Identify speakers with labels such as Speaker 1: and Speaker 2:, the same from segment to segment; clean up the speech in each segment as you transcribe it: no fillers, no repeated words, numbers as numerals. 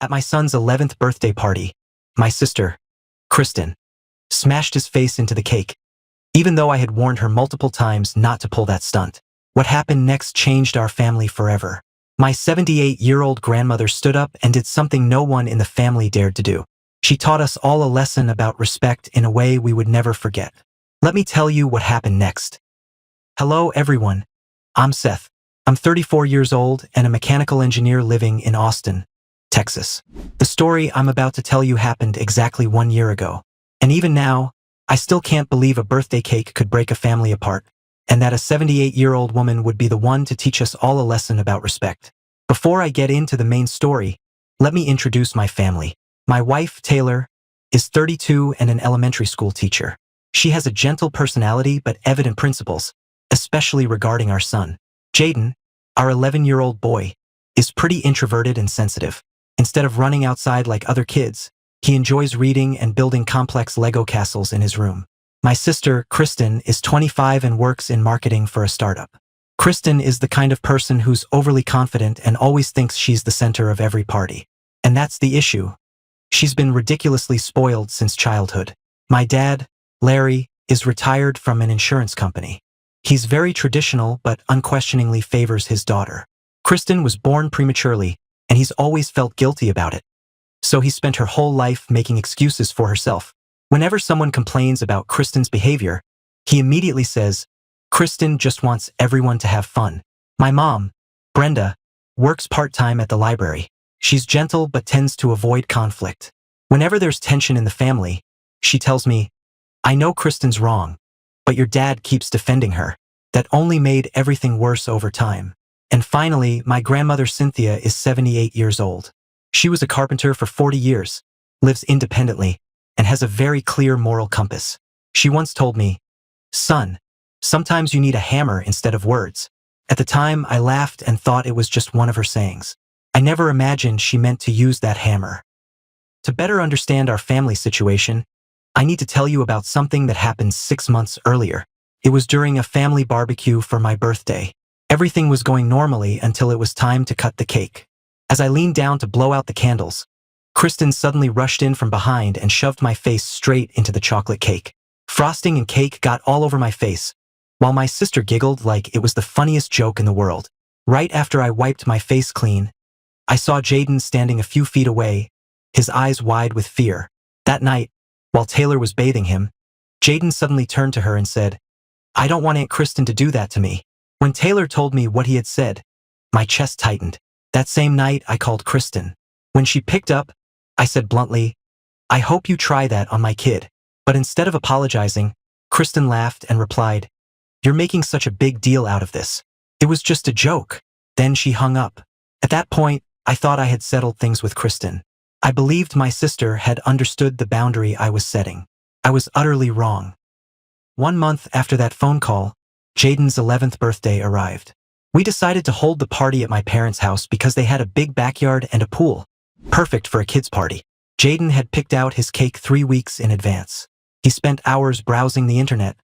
Speaker 1: At my son's 11th birthday party, my sister, Kristen, smashed his face into the cake, even though I had warned her multiple times not to pull that stunt. What happened next changed our family forever. My 78-year-old grandmother stood up and did something no one in the family dared to do. She taught us all a lesson about respect in a way we would never forget. Let me tell you what happened next. Hello, everyone. I'm Seth. I'm 34 years old and a mechanical engineer living in Austin, Texas. The story I'm about to tell you happened exactly 1 year ago. And even now, I still can't believe a birthday cake could break a family apart, and that a 78-year-old woman would be the one to teach us all a lesson about respect. Before I get into the main story, let me introduce my family. My wife, Taylor, is 32 and an elementary school teacher. She has a gentle personality but evident principles, especially regarding our son. Jaden, our 11-year-old boy, is pretty introverted and sensitive. Instead of running outside like other kids, he enjoys reading and building complex Lego castles in his room. My sister, Kristen, is 25 and works in marketing for a startup. Kristen is the kind of person who's overly confident and always thinks she's the center of every party. And that's the issue. She's been ridiculously spoiled since childhood. My dad, Larry, is retired from an insurance company. He's very traditional but unquestioningly favors his daughter. Kristen was born prematurely, and he's always felt guilty about it. So he spent her whole life making excuses for herself. Whenever someone complains about Kristen's behavior, he immediately says, "Kristen just wants everyone to have fun." My mom, Brenda, works part-time at the library. She's gentle but tends to avoid conflict. Whenever there's tension in the family, she tells me, "I know Kristen's wrong, but your dad keeps defending her." That only made everything worse over time. And finally, my grandmother Cynthia is 78 years old. She was a carpenter for 40 years, lives independently, and has a very clear moral compass. She once told me, "Son, sometimes you need a hammer instead of words." At the time, I laughed and thought it was just one of her sayings. I never imagined she meant to use that hammer. To better understand our family situation, I need to tell you about something that happened 6 months earlier. It was during a family barbecue for my birthday. Everything was going normally until it was time to cut the cake. As I leaned down to blow out the candles, Kristen suddenly rushed in from behind and shoved my face straight into the chocolate cake. Frosting and cake got all over my face, while my sister giggled like it was the funniest joke in the world. Right after I wiped my face clean, I saw Jaden standing a few feet away, his eyes wide with fear. That night, while Taylor was bathing him, Jaden suddenly turned to her and said, "I don't want Aunt Kristen to do that to me." When Taylor told me what he had said, my chest tightened. That same night, I called Kristen. When she picked up, I said bluntly, "I hope you try that on my kid." But instead of apologizing, Kristen laughed and replied, "You're making such a big deal out of this. It was just a joke." Then she hung up. At that point, I thought I had settled things with Kristen. I believed my sister had understood the boundary I was setting. I was utterly wrong. 1 month after that phone call, Jaden's 11th birthday arrived. We decided to hold the party at my parents' house because they had a big backyard and a pool. Perfect for a kid's party. Jaden had picked out his cake 3 weeks in advance. He spent hours browsing the internet,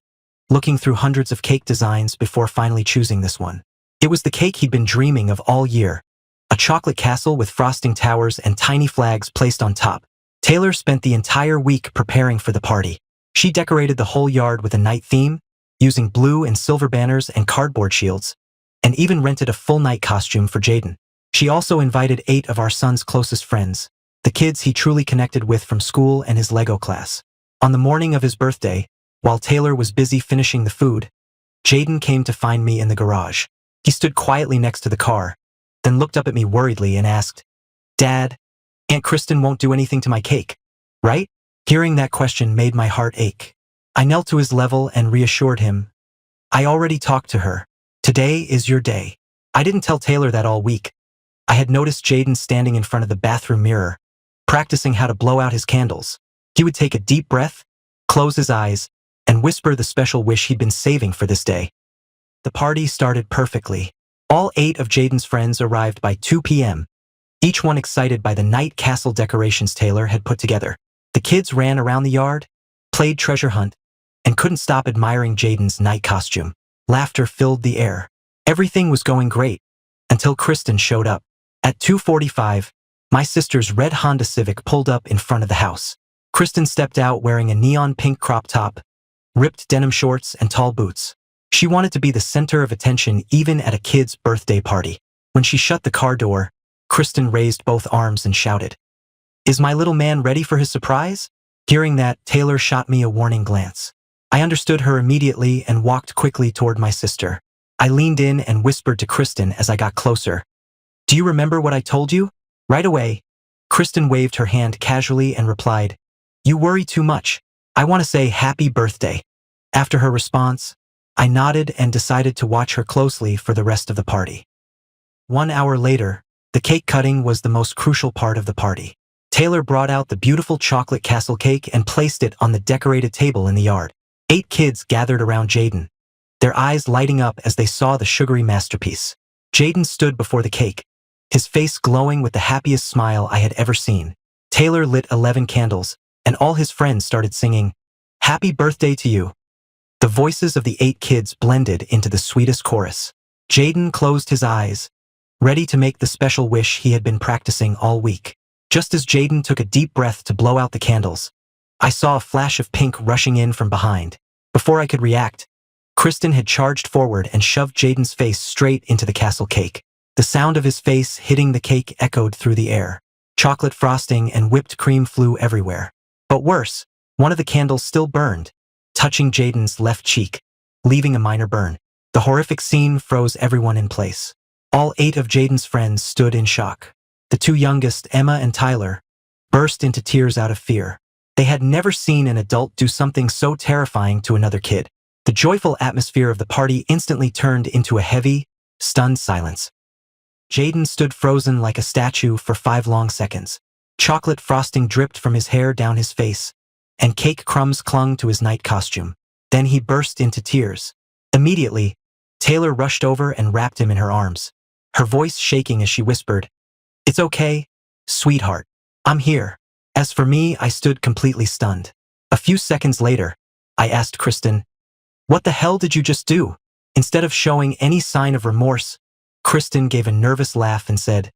Speaker 1: looking through hundreds of cake designs before finally choosing this one. It was the cake he'd been dreaming of all year. A chocolate castle with frosting towers and tiny flags placed on top. Taylor spent the entire week preparing for the party. She decorated the whole yard with a night theme, using blue and silver banners and cardboard shields, and even rented a full night costume for Jaden. She also invited 8 of our son's closest friends, the kids he truly connected with from school and his Lego class. On the morning of his birthday, while Taylor was busy finishing the food, Jaden came to find me in the garage. He stood quietly next to the car, then looked up at me worriedly and asked, "Dad, Aunt Kristen won't do anything to my cake, right?" Hearing that question made my heart ache. I knelt to his level and reassured him, "I already talked to her. Today is your day." I didn't tell Taylor that all week. I had noticed Jaden standing in front of the bathroom mirror, practicing how to blow out his candles. He would take a deep breath, close his eyes, and whisper the special wish he'd been saving for this day. The party started perfectly. All 8 of Jaden's friends arrived by 2 p.m., each one excited by the night castle decorations Taylor had put together. The kids ran around the yard, played treasure hunt, and couldn't stop admiring Jaden's night costume. Laughter filled the air. Everything was going great, until Kristen showed up. At 2:45, My sister's red Honda Civic pulled up in front of the house. Kristen stepped out wearing a neon pink crop top, ripped denim shorts, and tall boots. She wanted to be the center of attention even at a kid's birthday party. When she shut the car door, Kristen raised both arms and shouted, "Is my little man ready for his surprise?" Hearing that, Taylor shot me a warning glance. I understood her immediately and walked quickly toward my sister. I leaned in and whispered to Kristen as I got closer, "Do you remember what I told you?" Right away, Kristen waved her hand casually and replied, "You worry too much. I want to say happy birthday." After her response, I nodded and decided to watch her closely for the rest of the party. 1 hour later, the cake cutting was the most crucial part of the party. Taylor brought out the beautiful chocolate castle cake and placed it on the decorated table in the yard. 8 kids gathered around Jaden, their eyes lighting up as they saw the sugary masterpiece. Jaden stood before the cake, his face glowing with the happiest smile I had ever seen. Taylor lit 11 candles, and all his friends started singing, "Happy birthday to you." The voices of the 8 kids blended into the sweetest chorus. Jaden closed his eyes, ready to make the special wish he had been practicing all week. Just as Jaden took a deep breath to blow out the candles, I saw a flash of pink rushing in from behind. Before I could react, Kristen had charged forward and shoved Jaden's face straight into the castle cake. The sound of his face hitting the cake echoed through the air. Chocolate frosting and whipped cream flew everywhere. But worse, one of the candles still burned, touching Jaden's left cheek, leaving a minor burn. The horrific scene froze everyone in place. All 8 of Jaden's friends stood in shock. The 2 youngest, Emma and Tyler, burst into tears out of fear. They had never seen an adult do something so terrifying to another kid. The joyful atmosphere of the party instantly turned into a heavy, stunned silence. Jaden stood frozen like a statue for 5 long seconds. Chocolate frosting dripped from his hair down his face, and cake crumbs clung to his night costume. Then he burst into tears. Immediately, Taylor rushed over and wrapped him in her arms, her voice shaking as she whispered, "It's okay, sweetheart. I'm here." As for me, I stood completely stunned. A few seconds later, I asked Kristen, "What the hell did you just do?" Instead of showing any sign of remorse, Kristen gave a nervous laugh and said,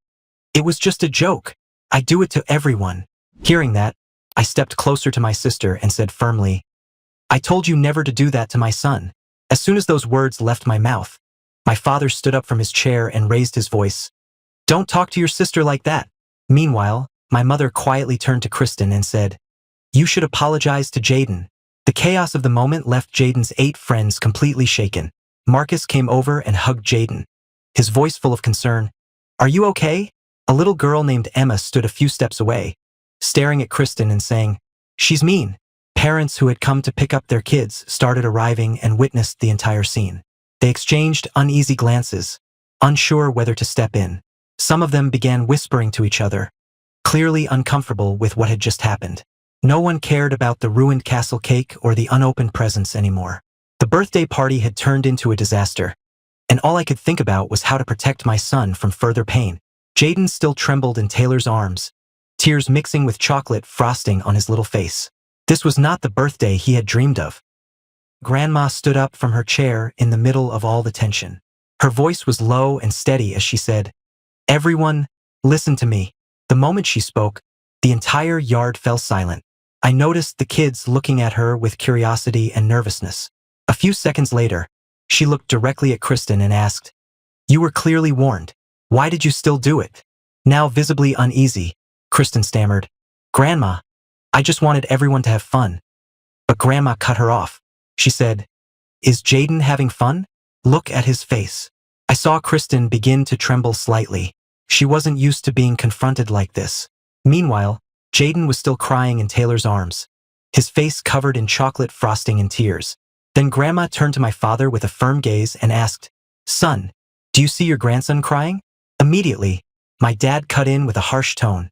Speaker 1: "It was just a joke. I do it to everyone." Hearing that, I stepped closer to my sister and said firmly, "I told you never to do that to my son." As soon as those words left my mouth, my father stood up from his chair and raised his voice, "Don't talk to your sister like that." Meanwhile, my mother quietly turned to Kristen and said, "You should apologize to Jaden." The chaos of the moment left Jaden's 8 friends completely shaken. Marcus came over and hugged Jaden, his voice full of concern. "Are you okay?" A little girl named Emma stood a few steps away, staring at Kristen and saying, "She's mean." Parents who had come to pick up their kids started arriving and witnessed the entire scene. They exchanged uneasy glances, unsure whether to step in. Some of them began whispering to each other, clearly uncomfortable with what had just happened. No one cared about the ruined castle cake or the unopened presents anymore. The birthday party had turned into a disaster, and all I could think about was how to protect my son from further pain. Jaden still trembled in Taylor's arms, tears mixing with chocolate frosting on his little face. This was not the birthday he had dreamed of. Grandma stood up from her chair in the middle of all the tension. Her voice was low and steady as she said, "Everyone, listen to me." The moment she spoke, the entire yard fell silent. I noticed the kids looking at her with curiosity and nervousness. A few seconds later, she looked directly at Kristen and asked, "You were clearly warned. Why did you still do it?" Now visibly uneasy, Kristen stammered, "Grandma, I just wanted everyone to have fun." But Grandma cut her off. She said, "Is Jaden having fun? Look at his face." I saw Kristen begin to tremble slightly. She wasn't used to being confronted like this. Meanwhile, Jaden was still crying in Taylor's arms, his face covered in chocolate frosting and tears. Then Grandma turned to my father with a firm gaze and asked, "Son, do you see your grandson crying?" Immediately, my dad cut in with a harsh tone,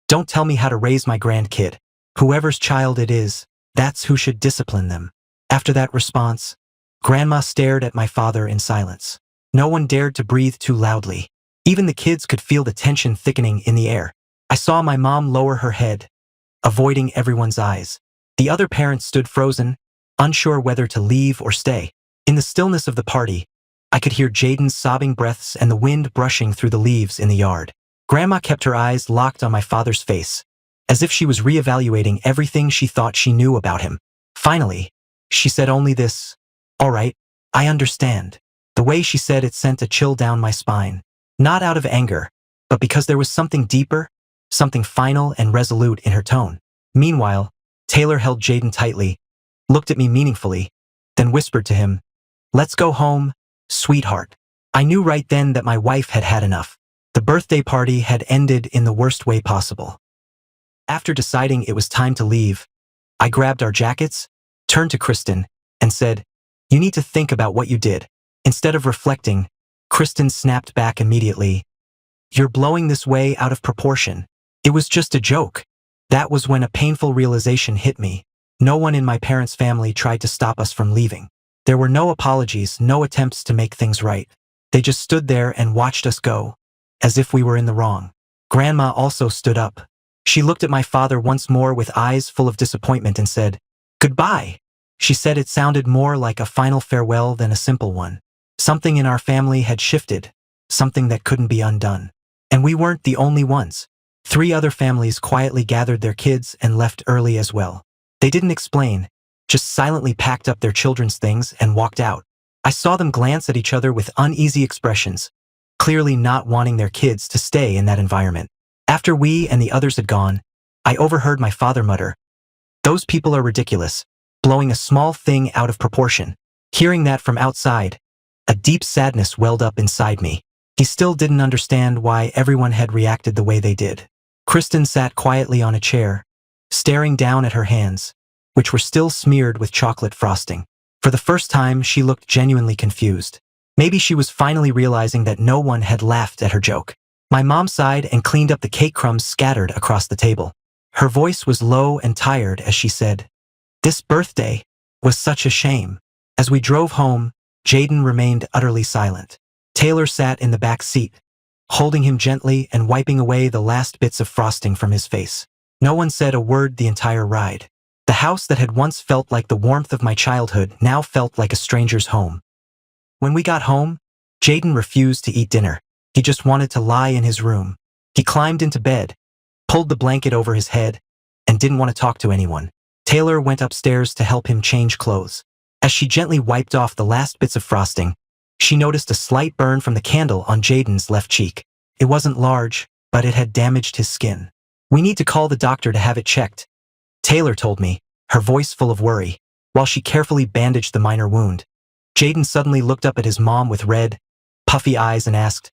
Speaker 1: "Don't tell me how to raise my grandkid. Whoever's child it is, that's who should discipline them." After that response, Grandma stared at my father in silence. No one dared to breathe too loudly. Even the kids could feel the tension thickening in the air. I saw my mom lower her head, avoiding everyone's eyes. The other parents stood frozen, unsure whether to leave or stay. In the stillness of the party, I could hear Jaden's sobbing breaths and the wind brushing through the leaves in the yard. Grandma kept her eyes locked on my father's face, as if she was reevaluating everything she thought she knew about him. Finally, she said only this, "All right, I understand." The way she said it sent a chill down my spine, not out of anger, but because there was something deeper, something final and resolute in her tone. Meanwhile, Taylor held Jaden tightly, looked at me meaningfully, then whispered to him, "Let's go home, sweetheart." I knew right then that my wife had had enough. The birthday party had ended in the worst way possible. After deciding it was time to leave, I grabbed our jackets, turned to Kristen, and said, "You need to think about what you did." Instead of reflecting, Kristen snapped back immediately, "You're blowing this way out of proportion. It was just a joke." That was when a painful realization hit me. No one in my parents' family tried to stop us from leaving. There were no apologies, no attempts to make things right. They just stood there and watched us go, as if we were in the wrong. Grandma also stood up. She looked at my father once more with eyes full of disappointment and said, "Goodbye." She said it sounded more like a final farewell than a simple one. Something in our family had shifted, something that couldn't be undone. And we weren't the only ones. 3 other families quietly gathered their kids and left early as well. They didn't explain, just silently packed up their children's things and walked out. I saw them glance at each other with uneasy expressions, clearly not wanting their kids to stay in that environment. After we and the others had gone, I overheard my father mutter, "Those people are ridiculous, blowing a small thing out of proportion." Hearing that from outside, a deep sadness welled up inside me. He still didn't understand why everyone had reacted the way they did. Kristen sat quietly on a chair, staring down at her hands, which were still smeared with chocolate frosting. For the first time, she looked genuinely confused. Maybe she was finally realizing that no one had laughed at her joke. My mom sighed and cleaned up the cake crumbs scattered across the table. Her voice was low and tired as she said, "This birthday was such a shame." As we drove home, Jaden remained utterly silent. Taylor sat in the back seat, holding him gently and wiping away the last bits of frosting from his face. No one said a word the entire ride. The house that had once felt like the warmth of my childhood now felt like a stranger's home. When we got home, Jaden refused to eat dinner. He just wanted to lie in his room. He climbed into bed, pulled the blanket over his head, and didn't want to talk to anyone. Taylor went upstairs to help him change clothes. As she gently wiped off the last bits of frosting, she noticed a slight burn from the candle on Jaden's left cheek. It wasn't large, but it had damaged his skin. "We need to call the doctor to have it checked," Taylor told me, her voice full of worry, while she carefully bandaged the minor wound. Jaden suddenly looked up at his mom with red, puffy eyes and asked,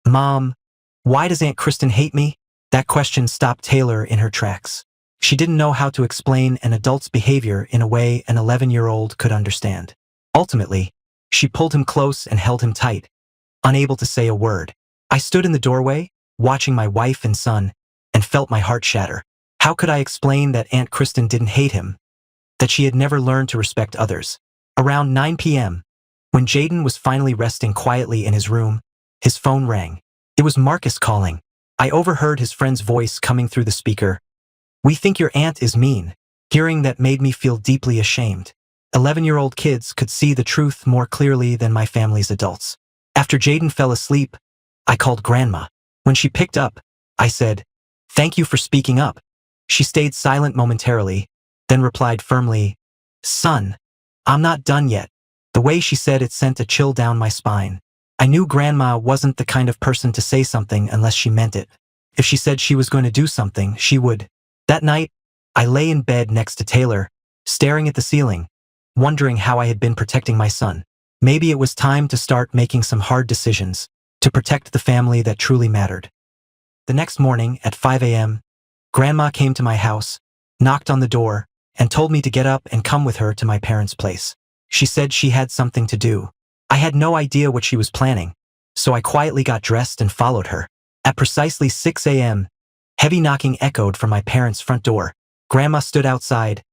Speaker 1: "Mom, why does Aunt Kristen hate me?" That question stopped Taylor in her tracks. She didn't know how to explain an adult's behavior in a way an 11-year-old could understand. Ultimately, she pulled him close and held him tight, unable to say a word. I stood in the doorway, watching my wife and son, and felt my heart shatter. How could I explain that Aunt Kristen didn't hate him, that she had never learned to respect others? Around 9 p.m., when Jaden was finally resting quietly in his room, his phone rang. It was Marcus calling. I overheard his friend's voice coming through the speaker. "We think your aunt is mean." Hearing that made me feel deeply ashamed. 11-year-old kids could see the truth more clearly than my family's adults. After Jaden fell asleep, I called Grandma. When she picked up, I said, "Thank you for speaking up." She stayed silent momentarily, then replied firmly, "Son, I'm not done yet." The way she said it sent a chill down my spine. I knew Grandma wasn't the kind of person to say something unless she meant it. If she said she was going to do something, she would. That night, I lay in bed next to Taylor, staring at the ceiling, wondering how I had been protecting my son. Maybe it was time to start making some hard decisions, to protect the family that truly mattered. The next morning, at 5 a.m., Grandma came to my house, knocked on the door, and told me to get up and come with her to my parents' place. She said she had something to do. I had no idea what she was planning, so I quietly got dressed and followed her. At precisely 6 a.m., heavy knocking echoed from my parents' front door. Grandma stood outside,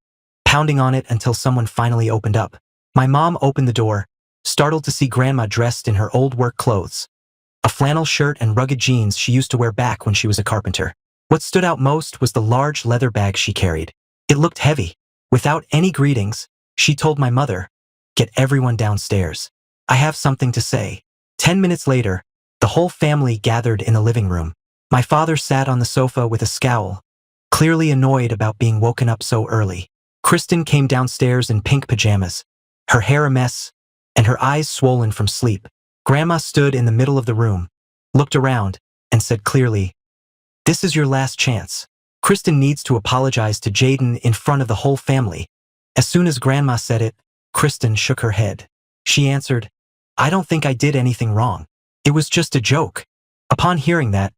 Speaker 1: pounding on it until someone finally opened up. My mom opened the door, startled to see Grandma dressed in her old work clothes, a flannel shirt and rugged jeans she used to wear back when she was a carpenter. What stood out most was the large leather bag she carried. It looked heavy. Without any greetings, she told my mother, "Get everyone downstairs. I have something to say." 10 minutes later, the whole family gathered in the living room. My father sat on the sofa with a scowl, clearly annoyed about being woken up so early. Kristen came downstairs in pink pajamas, her hair a mess, and her eyes swollen from sleep. Grandma stood in the middle of the room, looked around, and said clearly, "This is your last chance. Kristen needs to apologize to Jaden in front of the whole family." As soon as Grandma said it, Kristen shook her head. She answered, "I don't think I did anything wrong. It was just a joke." Upon hearing that,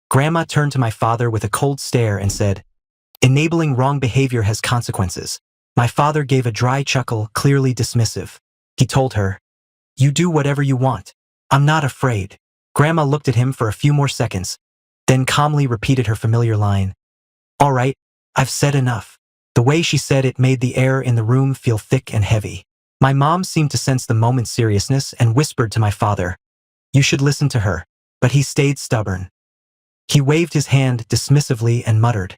Speaker 1: Grandma turned to my father with a cold stare and said, "Enabling wrong behavior has consequences." My father gave a dry chuckle, clearly dismissive. He told her, "You do whatever you want. I'm not afraid." Grandma looked at him for a few more seconds, then calmly repeated her familiar line, "All right, I've said enough." The way she said it made the air in the room feel thick and heavy. My mom seemed to sense the moment's seriousness and whispered to my father, "You should listen to her." But he stayed stubborn. He waved his hand dismissively and muttered,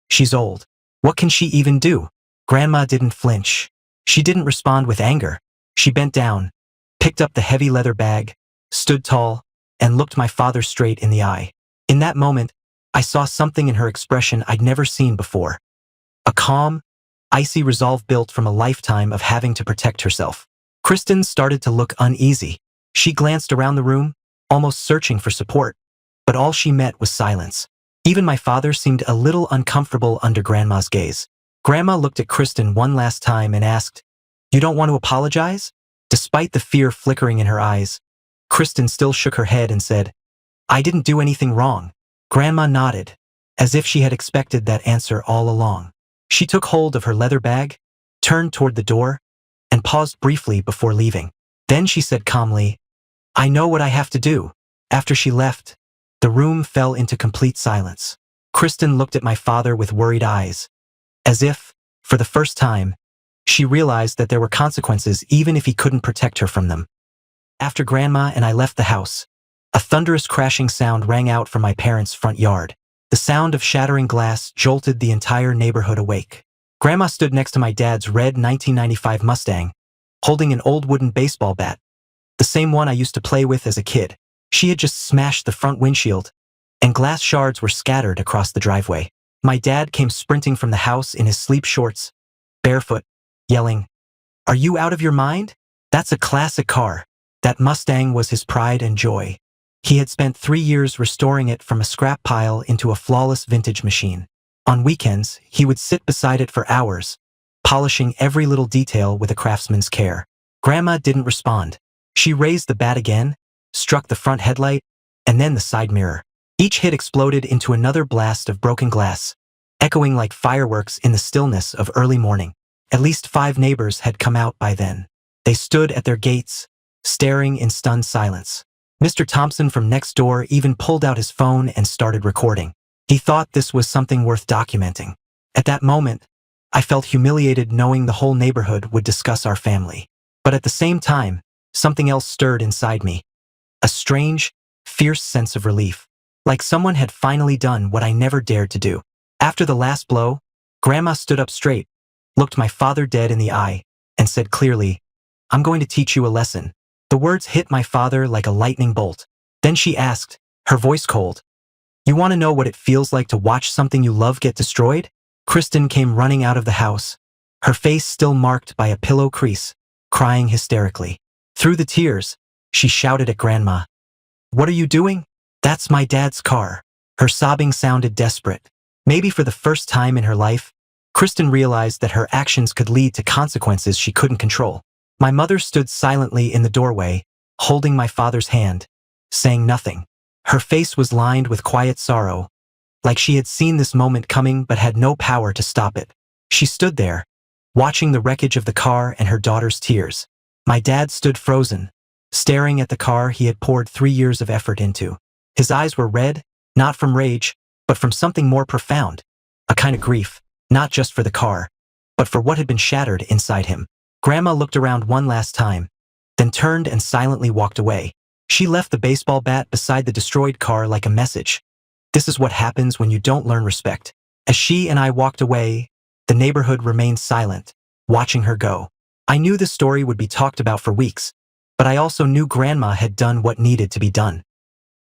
Speaker 1: "She's old. What can she even do?" Grandma didn't flinch. She didn't respond with anger. She bent down, picked up the heavy leather bag, stood tall, and looked my father straight in the eye. In that moment, I saw something in her expression I'd never seen before. A calm, icy resolve built from a lifetime of having to protect herself. Kristen started to look uneasy. She glanced around the room, almost searching for support, but all she met was silence. Even my father seemed a little uncomfortable under Grandma's gaze. Grandma looked at Kristen one last time and asked, "You don't want to apologize?" Despite the fear flickering in her eyes, Kristen still shook her head and said, "I didn't do anything wrong." Grandma nodded, as if she had expected that answer all along. She took hold of her leather bag, turned toward the door, and paused briefly before leaving. Then she said calmly, "I know what I have to do." After she left, the room fell into complete silence. Kristen looked at my father with worried eyes, as if, for the first time, she realized that there were consequences even if he couldn't protect her from them. After Grandma and I left the house, a thunderous crashing sound rang out from my parents' front yard. The sound of shattering glass jolted the entire neighborhood awake. Grandma stood next to my dad's red 1995 Mustang, holding an old wooden baseball bat, the same one I used to play with as a kid. She had just smashed the front windshield, and glass shards were scattered across the driveway. My dad came sprinting from the house in his sleep shorts, barefoot, yelling, "Are you out of your mind? That's a classic car." That Mustang was his pride and joy. He had spent 3 years restoring it from a scrap pile into a flawless vintage machine. On weekends, he would sit beside it for hours, polishing every little detail with a craftsman's care. Grandma didn't respond. She raised the bat again, struck the front headlight, and then the side mirror. Each hit exploded into another blast of broken glass, echoing like fireworks in the stillness of early morning. At least 5 neighbors had come out by then. They stood at their gates, staring in stunned silence. Mr. Thompson from next door even pulled out his phone and started recording. He thought this was something worth documenting. At that moment, I felt humiliated knowing the whole neighborhood would discuss our family. But at the same time, something else stirred inside me. A strange, fierce sense of relief, like someone had finally done what I never dared to do. After the last blow, Grandma stood up straight, looked my father dead in the eye, and said clearly, "I'm going to teach you a lesson." The words hit my father like a lightning bolt. Then she asked, her voice cold, "You want to know what it feels like to watch something you love get destroyed?" Kristen came running out of the house, her face still marked by a pillow crease, crying hysterically. Through the tears, she shouted at Grandma, "What are you doing? That's my dad's car." Her sobbing sounded desperate. Maybe for the first time in her life, Kristen realized that her actions could lead to consequences she couldn't control. My mother stood silently in the doorway, holding my father's hand, saying nothing. Her face was lined with quiet sorrow, like she had seen this moment coming but had no power to stop it. She stood there, watching the wreckage of the car and her daughter's tears. My dad stood frozen, staring at the car he had poured 3 years of effort into. His eyes were red, not from rage, but from something more profound, a kind of grief, not just for the car, but for what had been shattered inside him. Grandma looked around one last time, then turned and silently walked away. She left the baseball bat beside the destroyed car like a message. This is what happens when you don't learn respect. As she and I walked away, the neighborhood remained silent, watching her go. I knew this story would be talked about for weeks, but I also knew Grandma had done what needed to be done.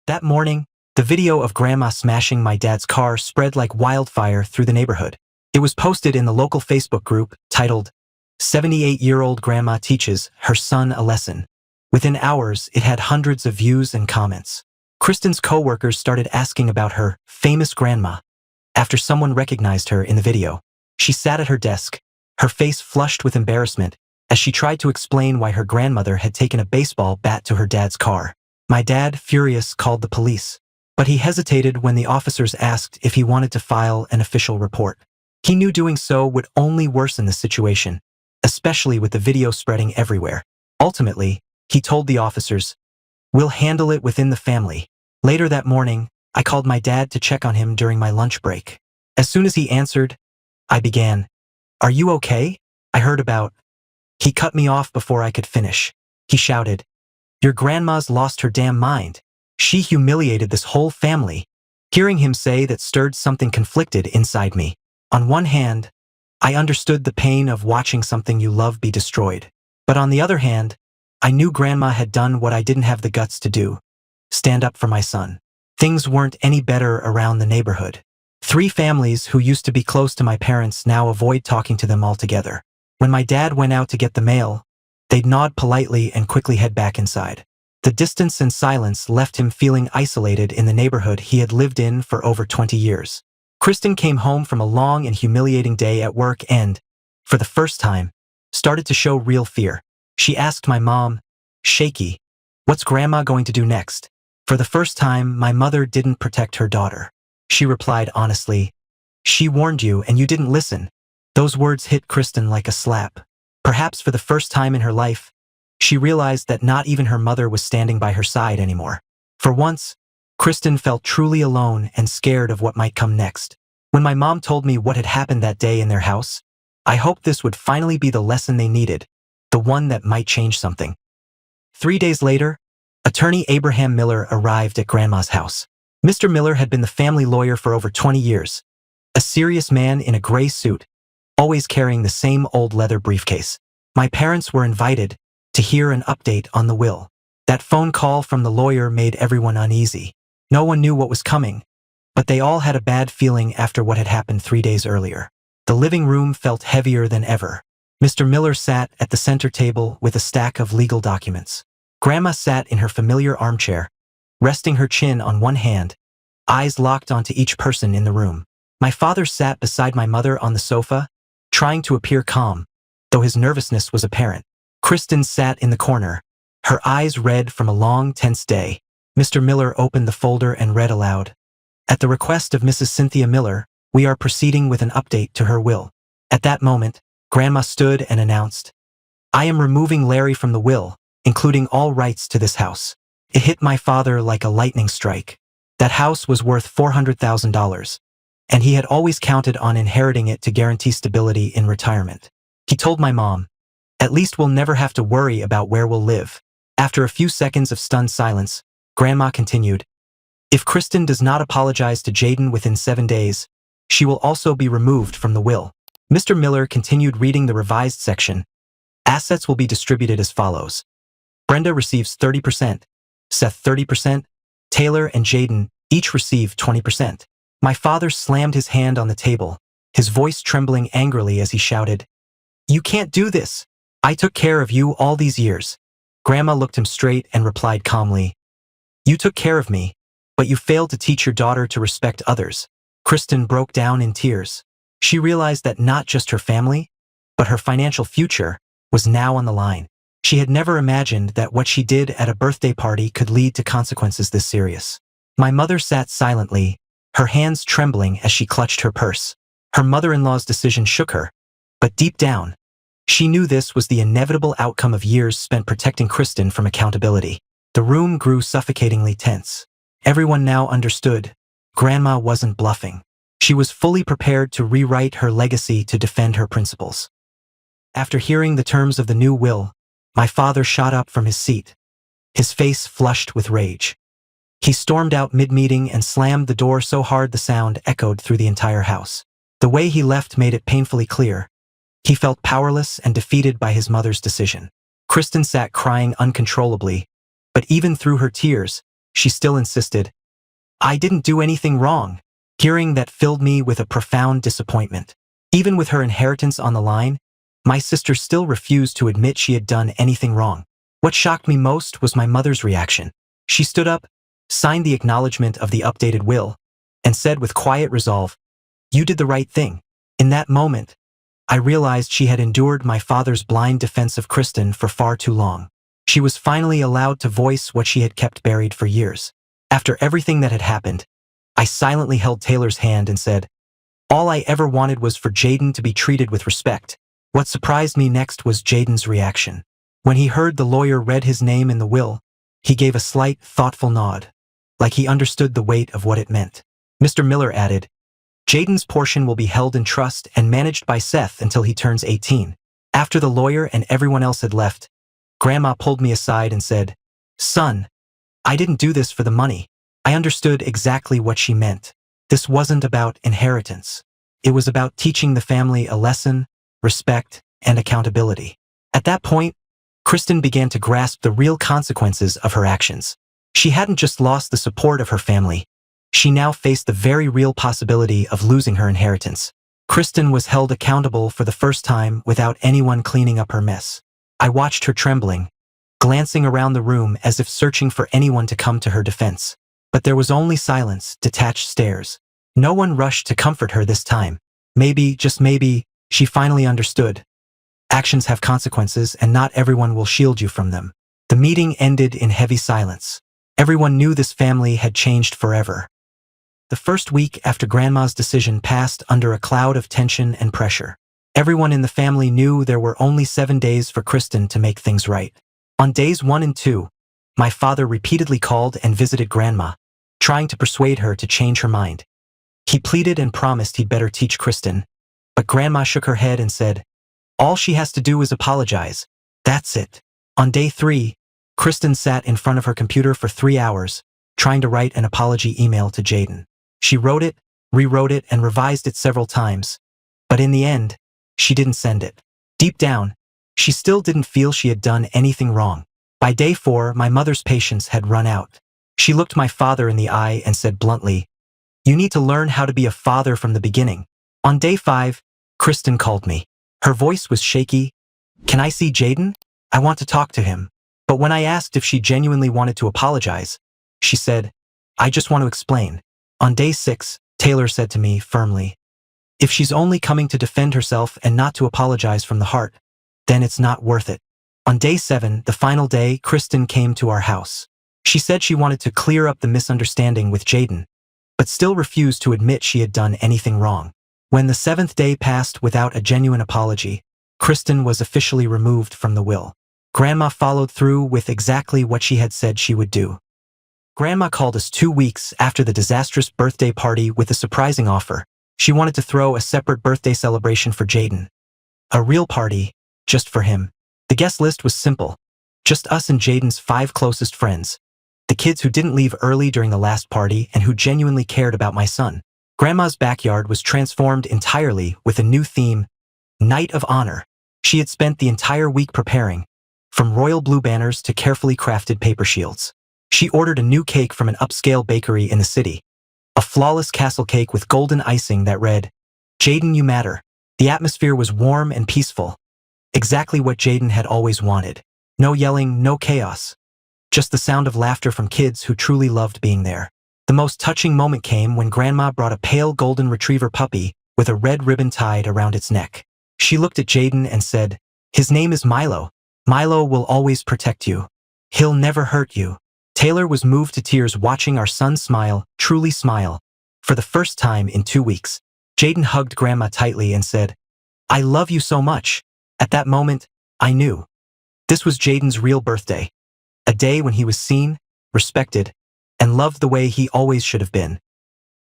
Speaker 1: That morning, The video of Grandma smashing my dad's car spread like wildfire through the neighborhood. It was posted in the local Facebook group titled, 78-year-old Grandma Teaches Her Son a Lesson. Within hours, it had hundreds of views and comments. Kristen's co-workers started asking about her famous grandma. After someone recognized her in the video, she sat at her desk, her face flushed with embarrassment, as she tried to explain why her grandmother had taken a baseball bat to her dad's car. My dad, furious, called the police, but he hesitated when the officers asked if he wanted to file an official report. He knew doing so would only worsen the situation, especially with the video spreading everywhere. Ultimately, he told the officers, "We'll handle it within the family." Later that morning, I called my dad to check on him during my lunch break. As soon as he answered, I began, "Are you okay? I heard about..." He cut me off before I could finish. He shouted, "Your grandma's lost her damn mind. She humiliated this whole family." Hearing him say that stirred something conflicted inside me. On one hand, I understood the pain of watching something you love be destroyed. But on the other hand, I knew Grandma had done what I didn't have the guts to do: stand up for my son. Things weren't any better around the neighborhood. 3 families who used to be close to my parents now avoid talking to them altogether. When my dad went out to get the mail, they'd nod politely and quickly head back inside. The distance and silence left him feeling isolated in the neighborhood he had lived in for over 20 years. Kristen came home from a long and humiliating day at work and, for the first time, started to show real fear. She asked my mom, shaky, "What's Grandma going to do next?" For the first time, my mother didn't protect her daughter. She replied honestly, "She warned you and you didn't listen." Those words hit Kristen like a slap. Perhaps for the first time in her life, she realized that not even her mother was standing by her side anymore. For once, Kristen felt truly alone and scared of what might come next. When my mom told me what had happened that day in their house, I hoped this would finally be the lesson they needed, the one that might change something. 3 days later, attorney Abraham Miller arrived at Grandma's house. Mr. Miller had been the family lawyer for over 20 years, a serious man in a gray suit, always carrying the same old leather briefcase. My parents were invited to hear an update on the will. That phone call from the lawyer made everyone uneasy. No one knew what was coming, but they all had a bad feeling after what had happened 3 days earlier. The living room felt heavier than ever. Mr. Miller sat at the center table with a stack of legal documents. Grandma sat in her familiar armchair, resting her chin on one hand, eyes locked onto each person in the room. My father sat beside my mother on the sofa, trying to appear calm, though his nervousness was apparent. Kristen sat in the corner, her eyes red from a long, tense day. Mr. Miller opened the folder and read aloud, "At the request of Mrs. Cynthia Miller, we are proceeding with an update to her will." At that moment, Grandma stood and announced, "I am removing Larry from the will, including all rights to this house." It hit my father like a lightning strike. That house was worth $400,000, and he had always counted on inheriting it to guarantee stability in retirement. He told my mom, "At least we'll never have to worry about where we'll live." After a few seconds of stunned silence, Grandma continued, "If Kristen does not apologize to Jaden within 7 days, she will also be removed from the will." Mr. Miller continued reading the revised section. "Assets will be distributed as follows. Brenda receives 30%, Seth 30%, Taylor and Jaden each receive 20%. My father slammed his hand on the table, his voice trembling angrily as he shouted, "You can't do this! I took care of you all these years." Grandma looked him straight and replied calmly, "You took care of me, but you failed to teach your daughter to respect others." Kristen broke down in tears. She realized that not just her family, but her financial future was now on the line. She had never imagined that what she did at a birthday party could lead to consequences this serious. My mother sat silently, her hands trembling as she clutched her purse. Her mother-in-law's decision shook her, but deep down, she knew this was the inevitable outcome of years spent protecting Kristen from accountability. The room grew suffocatingly tense. Everyone now understood. Grandma wasn't bluffing. She was fully prepared to rewrite her legacy to defend her principles. After hearing the terms of the new will, my father shot up from his seat, his face flushed with rage. He stormed out mid-meeting and slammed the door so hard the sound echoed through the entire house. The way he left made it painfully clear. He felt powerless and defeated by his mother's decision. Kristen sat crying uncontrollably, but even through her tears, she still insisted, I didn't do anything wrong. Hearing that filled me with a profound disappointment. Even with her inheritance on the line, my sister still refused to admit she had done anything wrong. What shocked me most was my mother's reaction. She stood up, signed the acknowledgement of the updated will, and said with quiet resolve, "You did the right thing." In that moment, I realized she had endured my father's blind defense of Kristen for far too long. She was finally allowed to voice what she had kept buried for years. After everything that had happened, I silently held Taylor's hand and said, "All I ever wanted was for Jaden to be treated with respect." What surprised me next was Jaden's reaction. When he heard the lawyer read his name in the will, he gave a slight, thoughtful nod, like he understood the weight of what it meant. Mr. Miller added, "Jaden's portion will be held in trust and managed by Seth until he turns 18. After the lawyer and everyone else had left, Grandma pulled me aside and said, "Son, I didn't do this for the money." I understood exactly what she meant. This wasn't about inheritance. It was about teaching the family a lesson, respect, and accountability. At that point, Kristen began to grasp the real consequences of her actions. She hadn't just lost the support of her family. She now faced the very real possibility of losing her inheritance. Kristen was held accountable for the first time without anyone cleaning up her mess. I watched her trembling, glancing around the room as if searching for anyone to come to her defense. But there was only silence, detached stares. No one rushed to comfort her this time. Maybe, just maybe, she finally understood. Actions have consequences and not everyone will shield you from them. The meeting ended in heavy silence. Everyone knew this family had changed forever. The first week after Grandma's decision passed under a cloud of tension and pressure. Everyone in the family knew there were only 7 days for Kristen to make things right. On days 1 and 2, my father repeatedly called and visited Grandma, trying to persuade her to change her mind. He pleaded and promised he'd better teach Kristen, but Grandma shook her head and said, "All she has to do is apologize. That's it." On day 3, Kristen sat in front of her computer for 3 hours, trying to write an apology email to Jaden. She wrote it, rewrote it, and revised it several times. But in the end, she didn't send it. Deep down, she still didn't feel she had done anything wrong. By day 4, my mother's patience had run out. She looked my father in the eye and said bluntly, "You need to learn how to be a father from the beginning." On day 5, Kristen called me. Her voice was shaky. "Can I see Jaden? I want to talk to him." But when I asked if she genuinely wanted to apologize, she said, "I just want to explain." On day 6, Taylor said to me firmly, "If she's only coming to defend herself and not to apologize from the heart, then it's not worth it." On day 7, the final day, Kristen came to our house. She said she wanted to clear up the misunderstanding with Jaden, but still refused to admit she had done anything wrong. When the 7th day passed without a genuine apology, Kristen was officially removed from the will. Grandma followed through with exactly what she had said she would do. Grandma called us 2 weeks after the disastrous birthday party with a surprising offer. She wanted to throw a separate birthday celebration for Jaden. A real party, just for him. The guest list was simple. Just us and Jaden's 5 closest friends. The kids who didn't leave early during the last party and who genuinely cared about my son. Grandma's backyard was transformed entirely with a new theme, Night of Honor. She had spent the entire week preparing, from royal blue banners to carefully crafted paper shields. She ordered a new cake from an upscale bakery in the city. A flawless castle cake with golden icing that read, "Jaden, you matter." The atmosphere was warm and peaceful. Exactly what Jaden had always wanted. No yelling, no chaos. Just the sound of laughter from kids who truly loved being there. The most touching moment came when Grandma brought a pale golden retriever puppy with a red ribbon tied around its neck. She looked at Jaden and said, "His name is Milo. Milo will always protect you. He'll never hurt you." Taylor was moved to tears watching our son smile, truly smile. For the first time in 2 weeks, Jaden hugged Grandma tightly and said, "I love you so much." At that moment, I knew. This was Jaden's real birthday. A day when he was seen, respected, and loved the way he always should have been.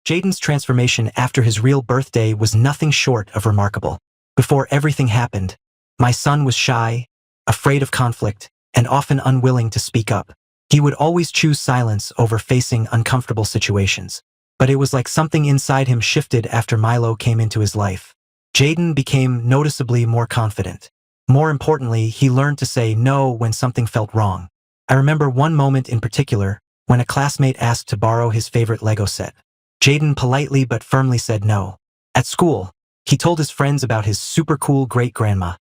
Speaker 1: Jaden's transformation after his real birthday was nothing short of remarkable. Before everything happened, my son was shy, afraid of conflict, and often unwilling to speak up. He would always choose silence over facing uncomfortable situations. But it was like something inside him shifted after Milo came into his life. Jaden became noticeably more confident. More importantly, he learned to say no when something felt wrong. I remember one moment in particular, when a classmate asked to borrow his favorite Lego set. Jaden politely but firmly said no. At school, he told his friends about his super cool great-grandma,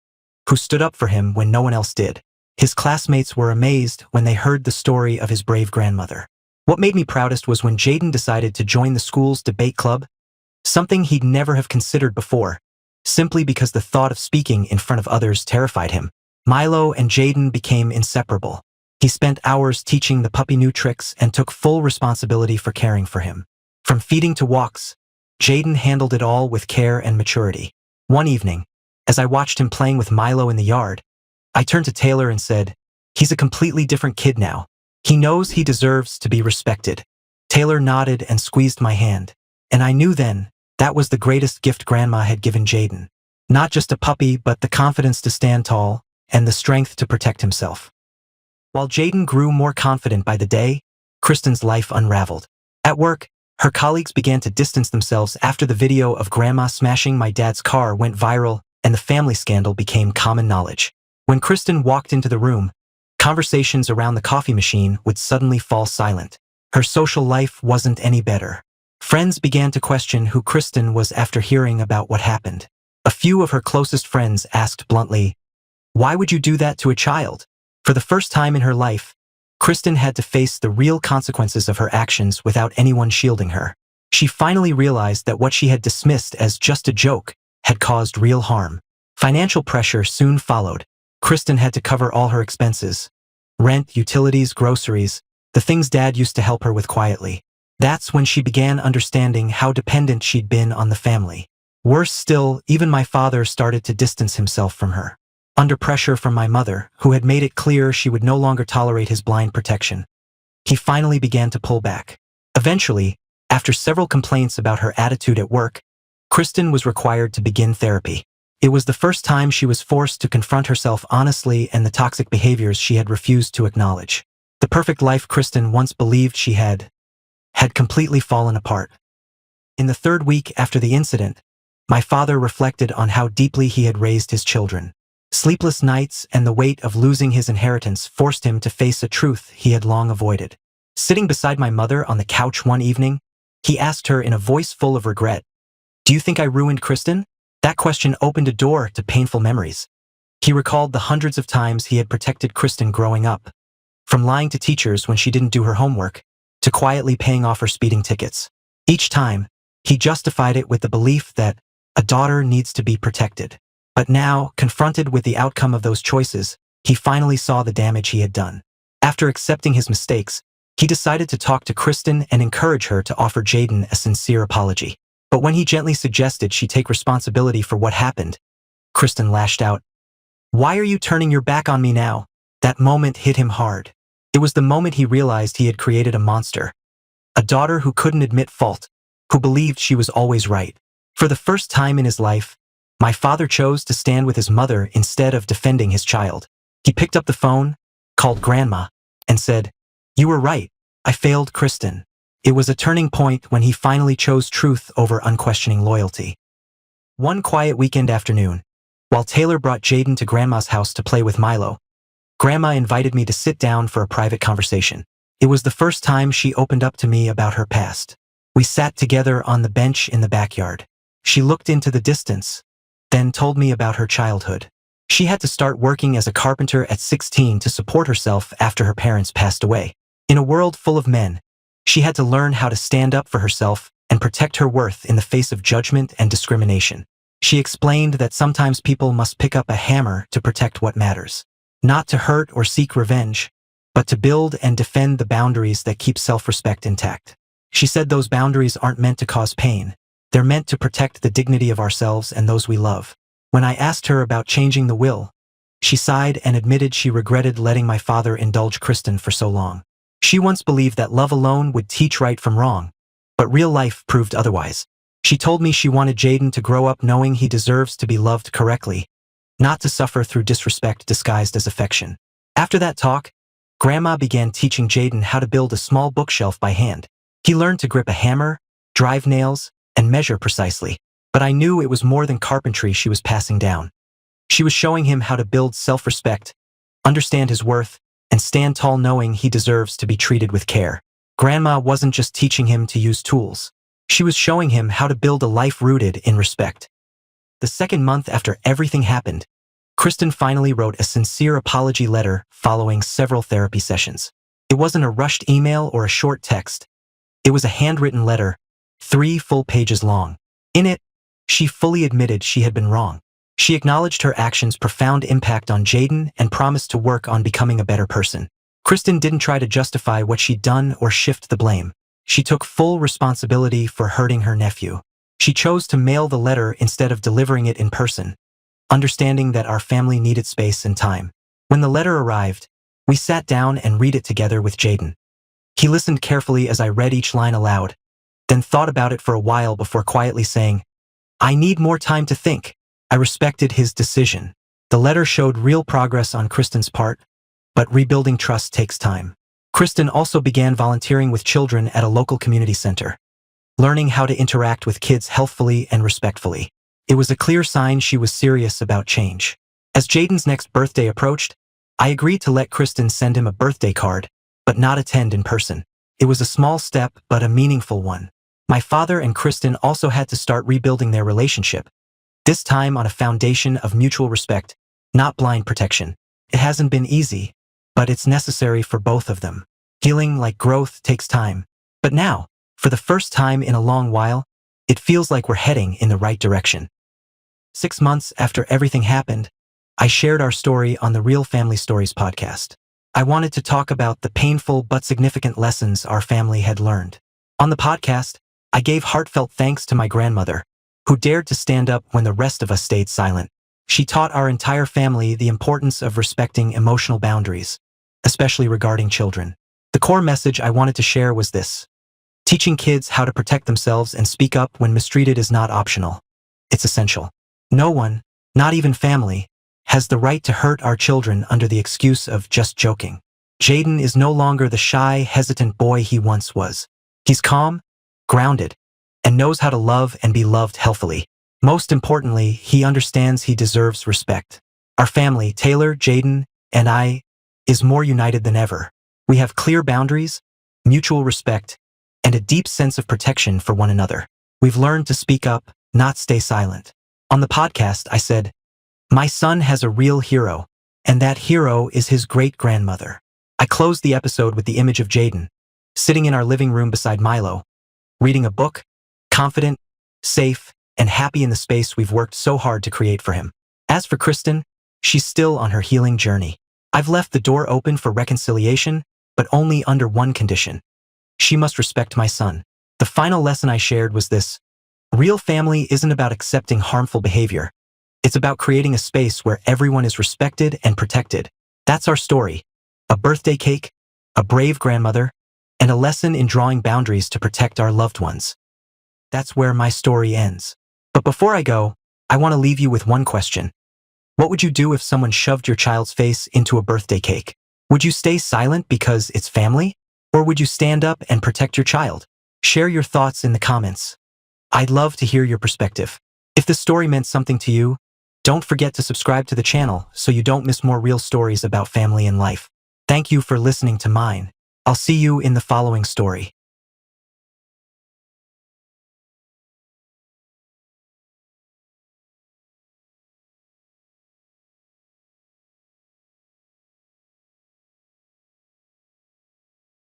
Speaker 1: who stood up for him when no one else did. His classmates were amazed when they heard the story of his brave grandmother. What made me proudest was when Jaden decided to join the school's debate club, something he'd never have considered before, simply because the thought of speaking in front of others terrified him. Milo and Jaden became inseparable. He spent hours teaching the puppy new tricks and took full responsibility for caring for him. From feeding to walks, Jaden handled it all with care and maturity. One evening, as I watched him playing with Milo in the yard, I turned to Taylor and said, "He's a completely different kid now. He knows he deserves to be respected." Taylor nodded and squeezed my hand, and I knew then that was the greatest gift Grandma had given Jaden. Not just a puppy, but the confidence to stand tall and the strength to protect himself. While Jaden grew more confident by the day, Kristen's life unraveled. At work, her colleagues began to distance themselves after the video of Grandma smashing my dad's car went viral and the family scandal became common knowledge. When Kristen walked into the room, conversations around the coffee machine would suddenly fall silent. Her social life wasn't any better. Friends began to question who Kristen was after hearing about what happened. A few of her closest friends asked bluntly, "Why would you do that to a child?" For the first time in her life, Kristen had to face the real consequences of her actions without anyone shielding her. She finally realized that what she had dismissed as just a joke had caused real harm. Financial pressure soon followed. Kristen had to cover all her expenses: rent, utilities, groceries, the things Dad used to help her with quietly. That's when she began understanding how dependent she'd been on the family. Worse still, even my father started to distance himself from her. Under pressure from my mother, who had made it clear she would no longer tolerate his blind protection, he finally began to pull back. Eventually, after several complaints about her attitude at work, Kristen was required to begin therapy. It was the first time she was forced to confront herself honestly and the toxic behaviors she had refused to acknowledge. The perfect life Kristen once believed she had completely fallen apart. In the third week after the incident, my father reflected on how deeply he had raised his children. Sleepless nights and the weight of losing his inheritance forced him to face a truth he had long avoided. Sitting beside my mother on the couch one evening, he asked her in a voice full of regret, "Do you think I ruined Kristen?" That question opened a door to painful memories. He recalled the hundreds of times he had protected Kristen growing up, from lying to teachers when she didn't do her homework, to quietly paying off her speeding tickets. Each time, he justified it with the belief that a daughter needs to be protected. But now, confronted with the outcome of those choices, he finally saw the damage he had done. After accepting his mistakes, he decided to talk to Kristen and encourage her to offer Jaden a sincere apology. But when he gently suggested she take responsibility for what happened, Kristen lashed out, "Why are you turning your back on me now?" That moment hit him hard. It was the moment he realized he had created a monster. A daughter who couldn't admit fault, who believed she was always right. For the first time in his life, my father chose to stand with his mother instead of defending his child. He picked up the phone, called Grandma, and said, "You were right. I failed Kristen." It was a turning point when he finally chose truth over unquestioning loyalty. One quiet weekend afternoon, while Taylor brought Jaden to Grandma's house to play with Milo, Grandma invited me to sit down for a private conversation. It was the first time she opened up to me about her past. We sat together on the bench in the backyard. She looked into the distance, then told me about her childhood. She had to start working as a carpenter at 16 to support herself after her parents passed away. In a world full of men, she had to learn how to stand up for herself and protect her worth in the face of judgment and discrimination. She explained that sometimes people must pick up a hammer to protect what matters. Not to hurt or seek revenge, but to build and defend the boundaries that keep self-respect intact. She said those boundaries aren't meant to cause pain. They're meant to protect the dignity of ourselves and those we love. When I asked her about changing the will, she sighed and admitted she regretted letting my father indulge Kristen for so long. She once believed that love alone would teach right from wrong, but real life proved otherwise. She told me she wanted Jaden to grow up knowing he deserves to be loved correctly, not to suffer through disrespect disguised as affection. After that talk, Grandma began teaching Jaden how to build a small bookshelf by hand. He learned to grip a hammer, drive nails, and measure precisely. But I knew it was more than carpentry she was passing down. She was showing him how to build self-respect, understand his worth, and stand tall knowing he deserves to be treated with care. Grandma wasn't just teaching him to use tools. She was showing him how to build a life rooted in respect. The second month after everything happened, Kristen finally wrote a sincere apology letter following several therapy sessions. It wasn't a rushed email or a short text. It was a handwritten letter, 3 full pages long. In it, she fully admitted she had been wrong. She acknowledged her actions' profound impact on Jaden and promised to work on becoming a better person. Kristen didn't try to justify what she'd done or shift the blame. She took full responsibility for hurting her nephew. She chose to mail the letter instead of delivering it in person, understanding that our family needed space and time. When the letter arrived, we sat down and read it together with Jaden. He listened carefully as I read each line aloud, then thought about it for a while before quietly saying, "I need more time to think." I respected his decision. The letter showed real progress on Kristen's part, but rebuilding trust takes time. Kristen also began volunteering with children at a local community center, learning how to interact with kids healthfully and respectfully. It was a clear sign she was serious about change. As Jaden's next birthday approached, I agreed to let Kristen send him a birthday card, but not attend in person. It was a small step, but a meaningful one. My father and Kristen also had to start rebuilding their relationship, this time on a foundation of mutual respect, not blind protection. It hasn't been easy, but it's necessary for both of them. Healing, like growth, takes time. But now, for the first time in a long while, it feels like we're heading in the right direction. 6 months after everything happened, I shared our story on the Real Family Stories podcast. I wanted to talk about the painful but significant lessons our family had learned. On the podcast, I gave heartfelt thanks to my grandmother, who dared to stand up when the rest of us stayed silent. She taught our entire family the importance of respecting emotional boundaries, especially regarding children. The core message I wanted to share was this: teaching kids how to protect themselves and speak up when mistreated is not optional. It's essential. No one, not even family, has the right to hurt our children under the excuse of just joking. Jaden is no longer the shy, hesitant boy he once was. He's calm, grounded, and knows how to love and be loved healthily. Most importantly, he understands he deserves respect. Our family, Taylor, Jaden, and I, is more united than ever. We have clear boundaries, mutual respect, and a deep sense of protection for one another. We've learned to speak up, not stay silent. On the podcast, I said, "My son has a real hero, and that hero is his great-grandmother." I closed the episode with the image of Jaden, sitting in our living room beside Milo, reading a book, confident, safe, and happy in the space we've worked so hard to create for him. As for Kristen, she's still on her healing journey. I've left the door open for reconciliation, but only under one condition. She must respect my son. The final lesson I shared was this: real family isn't about accepting harmful behavior. It's about creating a space where everyone is respected and protected. That's our story: a birthday cake, a brave grandmother, and a lesson in drawing boundaries to protect our loved ones. That's where my story ends. But before I go, I want to leave you with one question. What would you do if someone shoved your child's face into a birthday cake? Would you stay silent because it's family? Or would you stand up and protect your child? Share your thoughts in the comments. I'd love to hear your perspective. If the story meant something to you, don't forget to subscribe to the channel so you don't miss more real stories about family and life. Thank you for listening to mine. I'll see you in the following story.